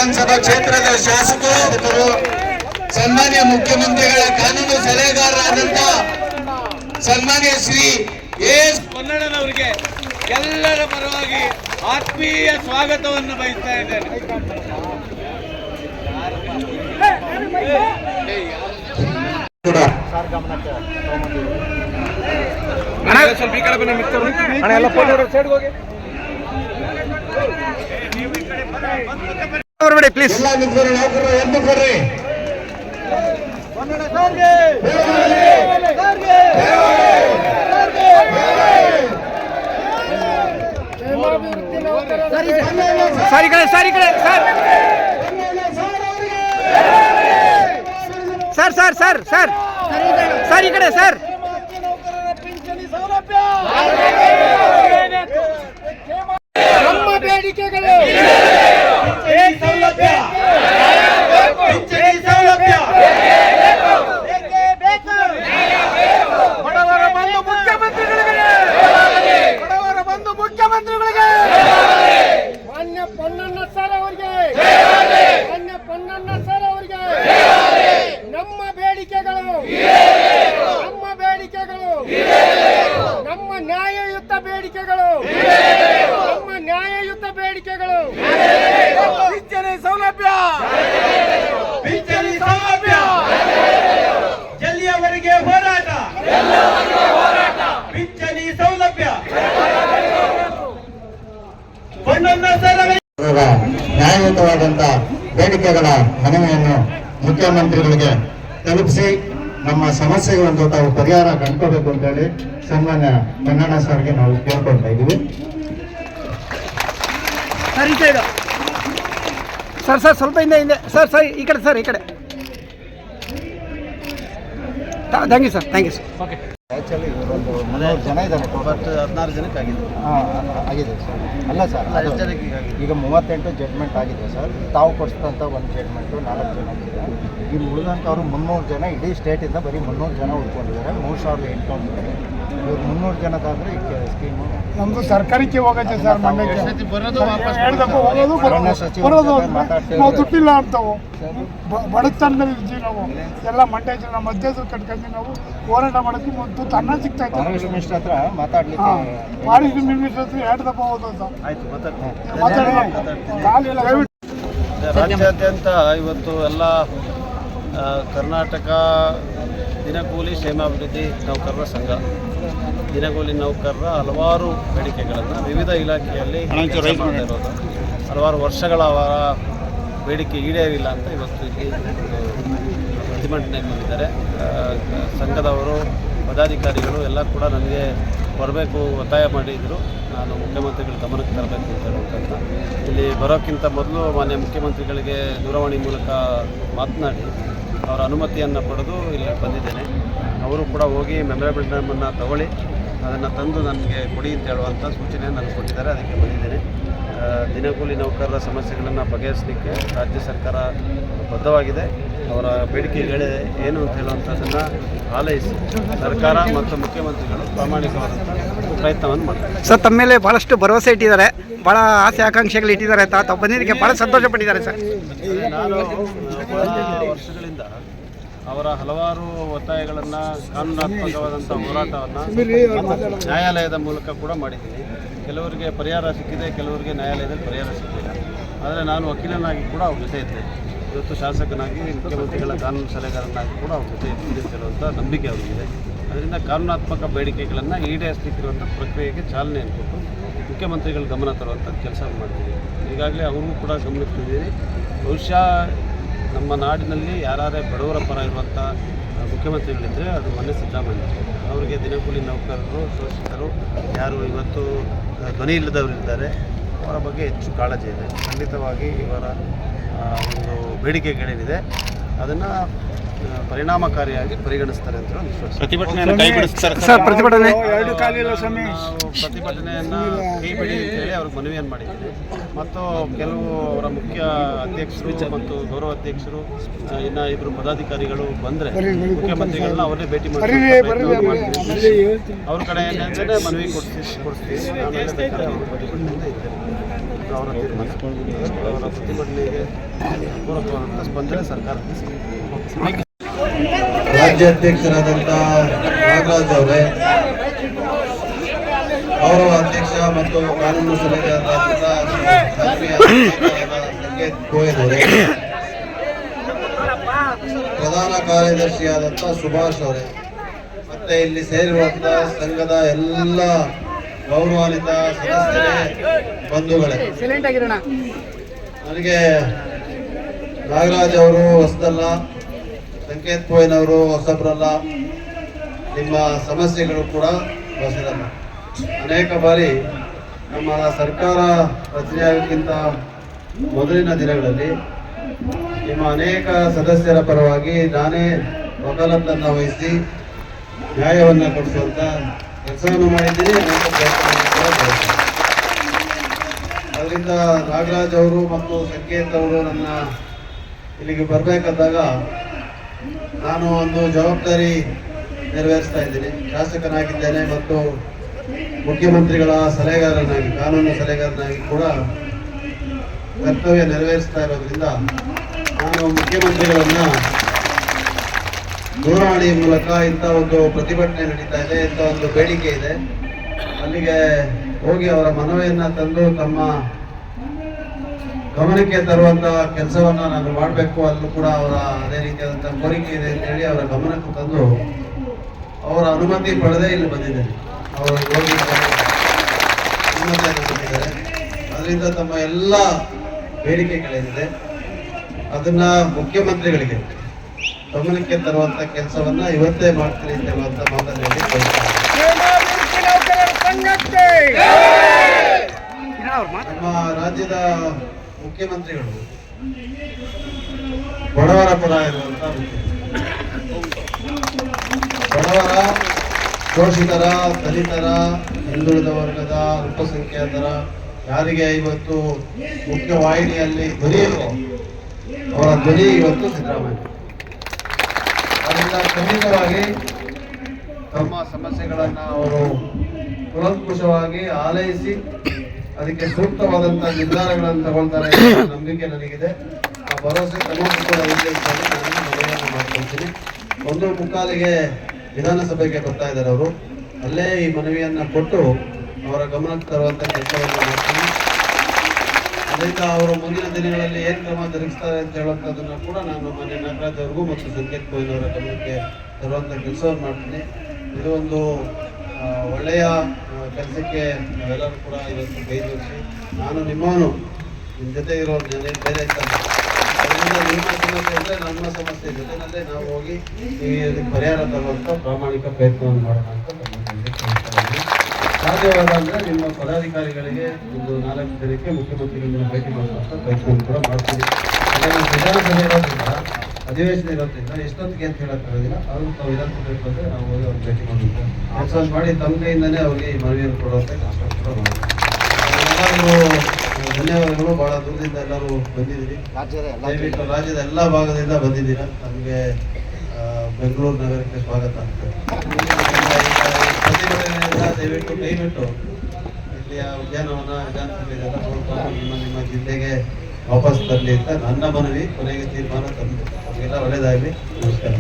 ವಿಧಾನಸಭಾ ಕ್ಷೇತ್ರದ ಶಾಸಕರು, ಸನ್ಮಾನ್ಯ ಮುಖ್ಯಮಂತ್ರಿಗಳ ಕಾನೂನು ಸಲಹೆಗಾರರಾದಂತ ಸನ್ಮಾನ್ಯ ಶ್ರೀ ಎಸ್ ಕನ್ನಡನವರಿಗೆ ಎಲ್ಲರ ಪರವಾಗಿ ಆತ್ಮೀಯ ಸ್ವಾಗತವನ್ನು ಬಯಸ್ತಾ ಇದ್ದೇನೆ. ಸ್ವಲ್ಪ ಈ ಕಡೆ ಬನ್ನಿ ಎಲ್ಲ ಸೈಡ್ ಹೋಗಿ ಪ್ಲೀಸ್. ಎಲ್ಲ ಮಿತ್ರರು ನೌಕರರು ಎದ್ದು ಕೊಡ್ರಿ. ಸಾರಿ ಕಡೆ sir sir sir sir sir ಈ ಕಡೆ ಸರ್. ನಮ್ಮ ಬೇಡಿಕೆಗಳು ಬಡವರ ಬಂಧು ಮುಖ್ಯಮಂತ್ರಿಗಳಿಗೆ ಮಾನ್ಯ ಪೊನ್ನಣ್ಣ ಸರ್ ಅವರಿಗೆ ನಮ್ಮ ಬೇಡಿಕೆಗಳು ನಮ್ಮ ನ್ಯಾಯಯುತ ಬೇಡಿಕೆಗಳು ಪಿಂಚಣಿ ಸೌಲಭ್ಯ ಜಲ್ಲಿಯವರೆಗೆ ಹೋರಾಟ ಪಿಂಚಣಿ ಸೌಲಭ್ಯ ನ್ಯಾಯಯುತವಾದಂತ ಬೇಡಿಕೆಗಳ ಮನವಿಯನ್ನು ಮುಖ್ಯಮಂತ್ರಿಗಳಿಗೆ ತಲುಪಿಸಿ ನಮ್ಮ ಸಮಸ್ಯೆಗಳನ್ನು ತಾವು ಪರಿಹಾರ ಕಂಡುಕೋಬೇಕು ಅಂತ ಹೇಳಿ ಸನ್ಮಾನ್ಯ ಕನ್ನಡ ಸರ್ಗೆ ನಾವು ಕೇಳ್ಕೊಳ್ತಾ ಇದ್ದೀವಿ. ಸರ್ ಸ್ವಲ್ಪ ಹಿಂದೆ ಸರ್ ಈ ಕಡೆ ಸರ್, ಈ ಕಡೆ. Thank you sir. Okay. Actually ಒಂದು 300 ಜನ ಇದ್ದಾರೆ, 16 ಜನಕ್ಕೆ ಆಗಿದೆ. ಆಗಿದೆ ಸರ್. ಅಲ್ಲ ಸರ್, ಈಗ 38 ಜಡ್ಜ್ಮೆಂಟ್ ಆಗಿದೆ ಸರ್. ತಾವು ಕೊಡಿಸಿದಂಥ ಒಂದು ಜಡ್ಜ್ಮೆಂಟು 4 ಜನ ಆಗಿದೆ. ಇಲ್ಲಿ ಉಳಿದಂಥವ್ರು 300 ಜನ ಇಡೀ ಸ್ಟೇಟಿಂದ ಬರೀ 300 ಜನ ಉಳ್ಕೊಂಡಿದ್ದಾರೆ. 3800 ಇವ್ರು 300 ಜನದಾದರೆ ಈ ಸ್ಕೀಮು ನಮ್ದು ಸರ್ಕಾರಕ್ಕೆ ಹೋಗತ್ತೆ ಸರ್. ಮಂಡ್ಯಕ್ಕೆ ನಾವು ದುಡ್ಡಿಲ್ಲ ಅಂತವು ಬಡತನದಲ್ಲಿ ಇದ್ದೀವಿ ನಾವು ಎಲ್ಲ. ಮಂಡ್ಯ ಜನ ಮಧ್ಯದ ಕಟ್ಕೊಂಡು ನಾವು ಹೋರಾಟ ಮಾಡೋಕ್ಕೆ ಮತ್ತು ಅನ್ನ ಸಿಗ್ತಾ ಇತ್ತು. ಫಾರೆಸ್ಟ್ ಮಿನಿಸ್ಟರ್ ಹತ್ರ ಮಾತಾಡಲಿಕ್ಕೆ ಫಾರೆಸ್ಟ್ ಮಿನಿಸ್ಟರ್ ಹತ್ರ 2 ದಫಾ ಹೋದ ಅಂತ. ರಾಜ್ಯಾದ್ಯಂತ ಇವತ್ತು ಎಲ್ಲ ಕರ್ನಾಟಕ ದಿನಗೂಲಿ ಕ್ಷೇಮಾಭಿವೃದ್ಧಿ ನೌಕರರ ಸಂಘ, ದಿನಗೂಲಿ ನೌಕರರ ಹಲವಾರು ಬೇಡಿಕೆಗಳನ್ನು ವಿವಿಧ ಇಲಾಖೆಯಲ್ಲಿ ಇರೋದು, ಹಲವಾರು ವರ್ಷಗಳ ಅವರ ಬೇಡಿಕೆ ಈಡೇರಿಲ್ಲ ಅಂತ ಇವತ್ತು ಇಲ್ಲಿ ಪ್ರತಿಭಟನೆಗೆ ಬಂದಿದ್ದಾರೆ. ಸಂಘದವರು, ಪದಾಧಿಕಾರಿಗಳು ಎಲ್ಲ ಕೂಡ ನನಗೆ ಬರಬೇಕು ಒತ್ತಾಯ ಮಾಡಿದರು. ನಾನು ಮುಖ್ಯಮಂತ್ರಿಗಳ ಗಮನಕ್ಕೆ ತರಬೇಕು ಅಂತ ಹೇಳುವಂಥ. ಇಲ್ಲಿ ಬರೋಕ್ಕಿಂತ ಮೊದಲು ಮಾನ್ಯ ಮುಖ್ಯಮಂತ್ರಿಗಳಿಗೆ ದೂರವಾಣಿ ಮೂಲಕ ಮಾತನಾಡಿ ಅವರ ಅನುಮತಿಯನ್ನು ಪಡೆದು ಇಲ್ಲಿ ಬಂದಿದ್ದೇನೆ. ಅವರು ಕೂಡ ಹೋಗಿ ಮೆಮೊರೇಬಲ್ಡಮನ್ನು ತಗೊಳ್ಳಿ, ಅದನ್ನು ತಂದು ನನಗೆ ಕೊಡಿ ಅಂತ ಹೇಳುವಂಥ ಸೂಚನೆ ನನಗೆ ಕೊಟ್ಟಿದ್ದಾರೆ. ಅದಕ್ಕೆ ಬಂದಿದ್ದೇನೆ. ದಿನಗೂಲಿ ನೌಕರರ ಸಮಸ್ಯೆಗಳನ್ನು ಬಗೆಹರಿಸಲಿಕ್ಕೆ ರಾಜ್ಯ ಸರ್ಕಾರ ಬದ್ಧವಾಗಿದೆ. ಅವರ ಬೇಡಿಕೆಗಳೇ ಏನು ಅಂತ ಹೇಳುವಂಥದ್ದನ್ನು ಆಲೈಸಿ ಸರ್ಕಾರ ಮತ್ತು ಮುಖ್ಯಮಂತ್ರಿಗಳು ಪ್ರಾಮಾಣಿಕವಾದಂಥ ಪ್ರಯತ್ನವನ್ನು ಮಾಡ್ತಾರೆ. ಸರ್, ತಮ್ಮ ಮೇಲೆ ಭಾಳಷ್ಟು ಭರವಸೆ ಇಟ್ಟಿದ್ದಾರೆ, ಭಾಳ ಆಸೆ ಆಕಾಂಕ್ಷೆಗಳು ಇಟ್ಟಿದ್ದಾರೆ. ತಾವು ಬಂದಿದ್ದಕ್ಕೆ ಭಾಳ ಸಂತೋಷ ಪಟ್ಟಿದ್ದಾರೆ ಸರ್. ನಾನು ವರ್ಷಗಳಿಂದ ಅವರ ಹಲವಾರು ಒತ್ತಾಯಗಳನ್ನು, ಕಾನೂನಾತ್ಮಕವಾದಂಥ ಹೋರಾಟವನ್ನು ನ್ಯಾಯಾಲಯದ ಮೂಲಕ ಕೂಡ ಮಾಡಿದ್ದೀನಿ. ಕೆಲವರಿಗೆ ಪರಿಹಾರ ಸಿಕ್ಕಿದೆ, ಕೆಲವರಿಗೆ ನ್ಯಾಯಾಲಯದಲ್ಲಿ ಪರಿಹಾರ ಸಿಕ್ಕಿಲ್ಲ. ಆದರೆ ನಾನು ವಕೀಲನಾಗಿ ಕೂಡ ಅವ್ರ ಜೊತೆ ಇದ್ದೆ. ಇವತ್ತು ಶಾಸಕನಾಗಿ, ಮುಖ್ಯಮಂತ್ರಿಗಳ ಕಾನೂನು ಸಲಹೆಗಾರನಾಗಿ ಕೂಡ ಅವ್ರ ಜೊತೆ ಇದ್ದೀನಿ ಅಂತ ಹೇಳುವಂಥ ನಂಬಿಕೆ ಅವರಿಗಿದೆ. ಅದರಿಂದ ಕಾನೂನಾತ್ಮಕ ಬೇಡಿಕೆಗಳನ್ನು ಈಡೇರಿಸಲಿಕ್ಕಿರುವಂಥ ಪ್ರಕ್ರಿಯೆಗೆ ಚಾಲನೆಯನ್ನು ಕೊಟ್ಟು ಮುಖ್ಯಮಂತ್ರಿಗಳ ಗಮನ ತರುವಂಥ ಕೆಲಸ ಮಾಡ್ತೀವಿ. ಈಗಾಗಲೇ ಅವ್ರಿಗೂ ಕೂಡ ಗಮನಕ್ಕೆ ತಂದಿದ್ದೀನಿ. ಬಹುಶಃ ನಮ್ಮ ನಾಡಿನಲ್ಲಿ ಯಾರೇ ಬಡವರ ಪರ ಇರುವಂಥ ಮುಖ್ಯಮಂತ್ರಿಗಳಿದ್ದರೆ ಅದು ಮೊನ್ನೆ ಸಿದ್ದರಾಮಯ್ಯ. ಅವರಿಗೆ ದಿನಗೂಲಿ ನೌಕರರು, ಶೋಷಿತರು, ಯಾರು ಇವತ್ತು ಧ್ವನಿ ಇಲ್ಲದವರಿದ್ದಾರೆ, ಅವರ ಬಗ್ಗೆ ಹೆಚ್ಚು ಕಾಳಜಿ ಇದೆ. ಖಂಡಿತವಾಗಿ ಇವರ ಒಂದು ಬೇಡಿಕೆಗಳೇನಿದೆ ಅದನ್ನು ಪರಿಣಾಮಕಾರಿಯಾಗಿ ಪರಿಗಣಿಸ್ತಾರೆ ಅಂತ ವಿಶ್ವಾಸ. ಪ್ರತಿಭಟನೆಯನ್ನು ಕೈ ಬಿಡಿ ಅಂತ ಹೇಳಿ ಅವ್ರಿಗೆ ಮನವಿಯನ್ನು ಮಾಡಿದ್ದೀನಿ. ಮತ್ತು ಕೆಲವು ಅವರ ಮುಖ್ಯ ಅಧ್ಯಕ್ಷರು ಮತ್ತು ಗೌರವ ಅಧ್ಯಕ್ಷರು, ಇನ್ನು ಇಬ್ಬರು ಪದಾಧಿಕಾರಿಗಳು ಬಂದರೆ ಮುಖ್ಯಮಂತ್ರಿಗಳನ್ನ ಅವರೇ ಭೇಟಿ ಮಾಡ್ತೀವಿ. ಅವ್ರ ಕಡೆ ಏನಂದರೆ ಮನವಿ ಕೊಡಿಸ್ತೀವಿ. ನಾನು ಪ್ರತಿಭಟನೆಯಿಂದ ಇದ್ದೇನೆ. ಅವರ ತೀರ್ಮಾನ. ಅವರ ಪ್ರತಿಭಟನೆಗೆ ಪೂರಕವಾದಂಥ ಸ್ಪಂದನೆ ಸರ್ಕಾರಕ್ಕೆ ಸಿಗಿದೆ. ರಾಜ್ಯಾಧ್ಯಕ್ಷರಾದಂಥ ನಾಗರಾಜ್ ಅವರೇ, ಗೌರವ ಅಧ್ಯಕ್ಷ ಮತ್ತು ಕಾನೂನು ಸಲಹೆಗಾರರಾದಂಥ ಸಂಕೇತ್ ಗೋಯಲ್ ಅವರೇ, ಪ್ರಧಾನ ಕಾರ್ಯದರ್ಶಿಯಾದಂಥ ಸುಭಾಷ್ ಅವರೇ, ಮತ್ತೆ ಇಲ್ಲಿ ಸೇರಿರುವಂಥ ಸಂಘದ ಎಲ್ಲ ಗೌರವಾನ್ವಿತ ಸದಸ್ಯರೇ, ಬಂಧುಗಳೇ, ನನಗೆ ನಾಗರಾಜ್ ಅವರು ಹೊಸದಲ್ಲ, ಸಂಕೇತ್ ಗೋಯಲ್ ಅವರು ಹೊಸಬ್ರಲ್ಲ, ನಿಮ್ಮ ಸಮಸ್ಯೆಗಳು ಕೂಡ ಹೊಸದಲ್ಲ. ಅನೇಕ ಬಾರಿ ನಮ್ಮ ಸರ್ಕಾರ ರಚನೆಯಾಗೋಕ್ಕಿಂತ ಮೊದಲಿನ ದಿನಗಳಲ್ಲಿ ನಿಮ್ಮ ಅನೇಕ ಸದಸ್ಯರ ಪರವಾಗಿ ನಾನೇ ವಕಾಲತ್ತನ್ನು ವಹಿಸಿ ನ್ಯಾಯವನ್ನು ಕೊಡಿಸುವಂಥ ಕೆಲಸವನ್ನು ಮಾಡಿದ್ದೀನಿ. ಅನೇಕ ಪ್ರಯತ್ನವನ್ನು ಕೂಡ ಮಾಡಿದ್ದೀನಿ. ಅದರಿಂದ ನಾಗರಾಜ್ ಅವರು ಮತ್ತು ಸಂಕೇತ್ ಅವರು ನನ್ನ ಇಲ್ಲಿಗೆ ಬರಬೇಕಾದಾಗ ನಾನು ಒಂದು ಜವಾಬ್ದಾರಿ ನೆರವೇರಿಸ್ತಾ ಇದ್ದೀನಿ. ಶಾಸಕನಾಗಿದ್ದೇನೆ ಮತ್ತು ಮುಖ್ಯಮಂತ್ರಿಗಳ ಸಲಹೆಗಾರನಾಗಿ, ಕಾನೂನು ಸಲಹೆಗಾರನಾಗಿ ಕೂಡ ಕರ್ತವ್ಯ ನೆರವೇರಿಸ್ತಾ ಇರೋದ್ರಿಂದ ನಾನು ಮುಖ್ಯಮಂತ್ರಿಗಳನ್ನ ದೂರವಾಣಿ ಮೂಲಕ ಇಂಥ ಒಂದು ಪ್ರತಿಭಟನೆ ನಡೀತಾ ಇದೆ, ಇಂಥ ಒಂದು ಬೇಡಿಕೆ ಇದೆ, ಅಲ್ಲಿಗೆ ಹೋಗಿ ಅವರ ಮನವಿಯನ್ನು ತಂದು ತಮ್ಮ ಗಮನಕ್ಕೆ ತರುವಂತ ಕೆಲಸವನ್ನ ನಾನು ಮಾಡಬೇಕು. ಅಲ್ಲೂ ಕೂಡ ಅವರ ಅದೇ ರೀತಿಯಾದಂಥ ಕೋರಿಕೆ ಇದೆ ಅಂತ ಹೇಳಿ ಅವರ ಗಮನಕ್ಕೆ ತಂದು ಅವರ ಅನುಮತಿ ಪಡೆದೇ ಇಲ್ಲಿ ಬಂದಿದ್ದೇನೆ. ಅವರು ಹೋಗಿ ಅನುಮತಿಯನ್ನು ಕೊಟ್ಟಿದ್ದಾರೆ. ಅದರಿಂದ ತಮ್ಮ ಎಲ್ಲ ಬೇಡಿಕೆಗಳೇನಿದೆ ಅದನ್ನ ಮುಖ್ಯಮಂತ್ರಿಗಳಿಗೆ ಗಮನಕ್ಕೆ ತರುವಂತ ಕೆಲಸವನ್ನ ಇವತ್ತೇ ಮಾಡ್ತೀನಿ ಅಂತ ಹೇಳುವಂತ ಮಾತನ್ನು ಹೇಳಿ ನಮ್ಮ ರಾಜ್ಯದ ಮುಖ್ಯಮಂತ್ರಿಗಳು ಬಡವರ ಪರ ಇರುವಂತ ಬಡವರ, ಶೋಷಿತರ, ದಲಿತರ, ಹಿಂದುಳಿದ ವರ್ಗದ, ಅಲ್ಪಸಂಖ್ಯಾತರ ಯಾರಿಗೆ ಇವತ್ತು ಮುಖ್ಯವಾಹಿನಿಯಲ್ಲಿ ಧ್ವನಿಯಿಲ್ವೋ ಅವರ ಧ್ವನಿ ಇವತ್ತು ಸಿದ್ದರಾಮಯ್ಯ. ಅದರಿಂದ ಖಂಡಿತವಾಗಿ ತಮ್ಮ ಸಮಸ್ಯೆಗಳನ್ನು ಅವರು ಕೂಲಂಕುಷವಾಗಿ ಆಲೈಸಿ ಅದಕ್ಕೆ ಸೂಕ್ತವಾದಂಥ ನಿರ್ಧಾರಗಳನ್ನು ತಗೊಳ್ತಾರೆ ಅನ್ನೋ ನಂಬಿಕೆ ನನಗಿದೆ. ಆ ಭರವಸೆ ತಮಗೂ ಕೂಡ ಇದೆ ಅಂತ ನಾನು ಮನವಿಯನ್ನು ಮಾಡ್ಕೊಳ್ತೀನಿ. 1:45ಗೆ ವಿಧಾನಸಭೆಗೆ ಬರ್ತಾ ಇದ್ದಾರೆ ಅವರು. ಅಲ್ಲೇ ಈ ಮನವಿಯನ್ನು ಕೊಟ್ಟು ಅವರ ಗಮನಕ್ಕೆ ತರುವಂಥ ಕೆಲಸವನ್ನು ಮಾಡ್ತೀನಿ. ಅದರಿಂದ ಅವರು ಮುಂದಿನ ದಿನಗಳಲ್ಲಿ ಏನು ಕ್ರಮ ಜರುಗಿಸ್ತಾರೆ ಅಂತ ಹೇಳುವಂಥದ್ದನ್ನು ಕೂಡ ನಾನು ಮಾನ್ಯ ನಾಗರಾಜ್ ಅವ್ರಿಗೂ ಮತ್ತು ಸಂಕೇತ್ ಗೋಯಲ್ ಅವರ ಗಮನಕ್ಕೆ ತರುವಂಥ ಕೆಲಸವನ್ನು ಮಾಡ್ತೀನಿ. ಇದು ಒಂದು ಒಳ್ಳೆಯ ಕೆಲಸಕ್ಕೆ ನಾವೆಲ್ಲರೂ ಕೂಡ ಇವತ್ತು ಕೈ ಜೋಡಿಸಿ, ನಾನು ನಿಮ್ಮವನು, ನಿಮ್ಮ ಜೊತೆ ಇರೋ ಬೇರೆ ಇರ್ತಾರೆ, ಅದರಿಂದ ನಿಮ್ಮ ಸಮಸ್ಯೆ ಇದ್ದರೆ ನಮ್ಮ ಸಮಸ್ಯೆ ಜೊತೆಯಲ್ಲೇ ನಾವು ಹೋಗಿ ಇದಕ್ಕೆ ಪರಿಹಾರ ತರುವಂಥ ಪ್ರಾಮಾಣಿಕ ಪ್ರಯತ್ನವನ್ನು ಮಾಡೋಣ ಅಂತ ಸಾಧ್ಯವಾದ ಅಂದರೆ ನಿಮ್ಮ ಪದಾಧಿಕಾರಿಗಳಿಗೆ ಒಂದು 4 ದಿನಕ್ಕೆ ಮುಖ್ಯಮಂತ್ರಿಗಳನ್ನ ಭೇಟಿ ಮಾಡುವಂಥ ಪ್ರಯತ್ನವನ್ನು ಕೂಡ ಮಾಡ್ತೀನಿ. ವಿಧಾನಸಭೆ ಇರೋದ್ರಿಂದ, ಅಧಿವೇಶನ ಇರೋದ್ರಿಂದ ಎಷ್ಟೊತ್ತಿಗೆ ಅಂತ ಹೇಳೋಕ್ಕಾಗೋದಿಲ್ಲ. ಅವರು ತಾವು ವಿಧಾನಸಭೆಗೆ ಬಂದರೆ ನಾವು ಹೋಗಿ ಅವ್ರು ಭೇಟಿ ಮಾಡಬೇಕು. ಕೆಲಸ ಮಾಡಿ ತಮ್ಮ ಕೈಯಿಂದಲೇ ಅವರಿಗೆ ಮನವಿಯನ್ನು ಕೊಡುವಂಥ ಕೆಲಸ ಕೂಡ ಮಾಡ್ತೀವಿ. ಎಲ್ಲರಿಗೂ ಧನ್ಯವಾದಗಳು. ಬಹಳ ದೂರದಿಂದ ಎಲ್ಲರೂ ಬಂದಿದ್ದೀರಿ. ದಯವಿಟ್ಟು ರಾಜ್ಯದ ಎಲ್ಲ ಭಾಗದಿಂದ ಬಂದಿದ್ದೀರಾ. ನಮಗೆ ಬೆಂಗಳೂರು ನಗರಕ್ಕೆ ಸ್ವಾಗತ ಆಗ್ತದೆ. ಪ್ರತಿಭಟನೆಯಿಂದ ದಯವಿಟ್ಟು ಕೈಬಿಟ್ಟು ಇಲ್ಲಿಯ ಉದ್ಯಾನವನ, ವಿಧಾನಸಭೆಯೆಲ್ಲ ನೋಡ್ಕೊಂಡು ನಿಮ್ಮ ಜಿಲ್ಲೆಗೆ ವಾಪಸ್ ತರಲಿ ಅಂತ ನನ್ನ ಮನವಿ. ಕೊನೆಗೆ ತೀರ್ಮಾನ ತಂದು ನಮಗೆಲ್ಲ ಒಳ್ಳೆಯದಾಗಲಿ. ನಮಸ್ಕಾರ.